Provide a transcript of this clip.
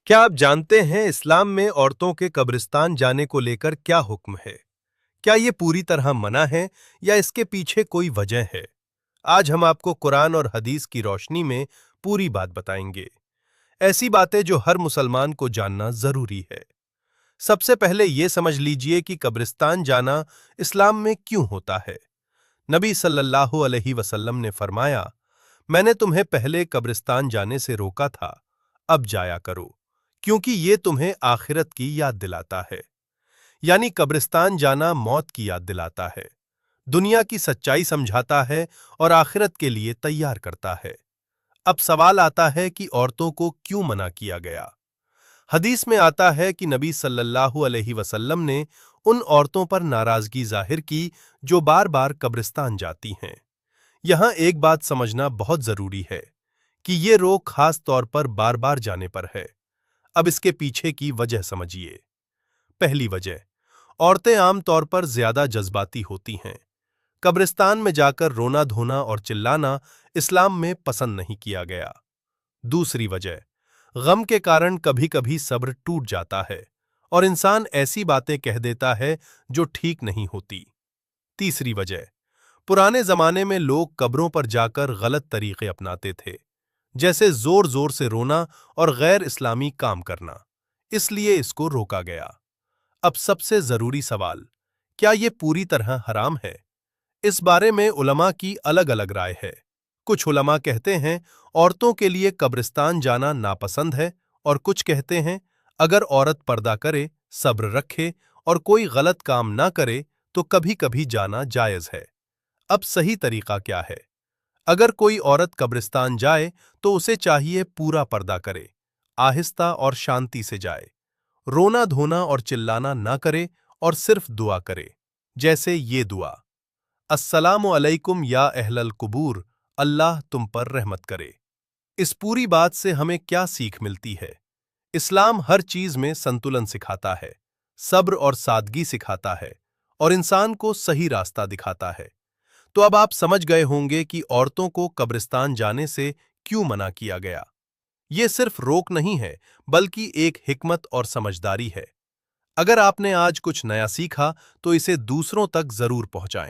क्या आप जानते हैं इस्लाम में औरतों के कब्रिस्तान जाने को लेकर क्या हुक्म है? क्या ये पूरी तरह मना है या इसके पीछे कोई वजह है? आज हम आपको कुरान और हदीस की रोशनी में पूरी बात बताएंगे। ऐसी बातें जो हर मुसलमान को जानना जरूरी है। सबसे पहले ये समझ लीजिए कि कब्रिस्तान जाना इस्लाम में क्यों होता है। नबी सल्लल्लाहु अलैहि वसल्लम ने फरमाया, मैंने तुम्हें पहले कब्रिस्तान जाने से रोका था, अब जाया करो, क्योंकि ये तुम्हें आखिरत की याद दिलाता है। यानी कब्रिस्तान जाना मौत की याद दिलाता है, दुनिया की सच्चाई समझाता है और आखिरत के लिए तैयार करता है। अब सवाल आता है कि औरतों को क्यों मना किया गया। हदीस में आता है कि नबी सल्लल्लाहु अलैहि वसल्लम ने उन औरतों पर नाराजगी जाहिर की जो बार बार कब्रिस्तान जाती हैं। यहाँ एक बात समझना बहुत जरूरी है कि ये रोक खास तौर पर बार बार जाने पर है। अब इसके पीछे की वजह समझिए। पहली वजह, औरतें आम तौर पर ज्यादा जज्बाती होती हैं। कब्रिस्तान में जाकर रोना धोना और चिल्लाना इस्लाम में पसंद नहीं किया गया। दूसरी वजह, गम के कारण कभी कभी सब्र टूट जाता है और इंसान ऐसी बातें कह देता है जो ठीक नहीं होती। तीसरी वजह, पुराने जमाने में लोग कब्रों पर जाकर गलत तरीके अपनाते थे, जैसे जोर जोर से रोना और गैर इस्लामी काम करना, इसलिए इसको रोका गया। अब सबसे जरूरी सवाल, क्या ये पूरी तरह हराम है? इस बारे में उलमा की अलग अलग राय है। कुछ उलमा कहते हैं औरतों के लिए कब्रिस्तान जाना नापसंद है और कुछ कहते हैं अगर औरत पर्दा करे, सब्र रखे और कोई गलत काम ना करे तो कभी कभी जाना जायज है। अब सही तरीका क्या है? अगर कोई औरत कब्रिस्तान जाए तो उसे चाहिए पूरा पर्दा करे, आहिस्ता और शांति से जाए, रोना धोना और चिल्लाना ना करे और सिर्फ दुआ करे। जैसे ये दुआ, अस्सलामु अलैकुम या अहलल कुबूर, अल्लाह तुम पर रहमत करे। इस पूरी बात से हमें क्या सीख मिलती है? इस्लाम हर चीज में संतुलन सिखाता है, सब्र और सादगी सिखाता है और इंसान को सही रास्ता दिखाता है। तो अब आप समझ गए होंगे कि औरतों को कब्रिस्तान जाने से क्यों मना किया गया। ये सिर्फ रोक नहीं है, बल्कि एक हिकमत और समझदारी है। अगर आपने आज कुछ नया सीखा तो इसे दूसरों तक जरूर पहुंचाएं।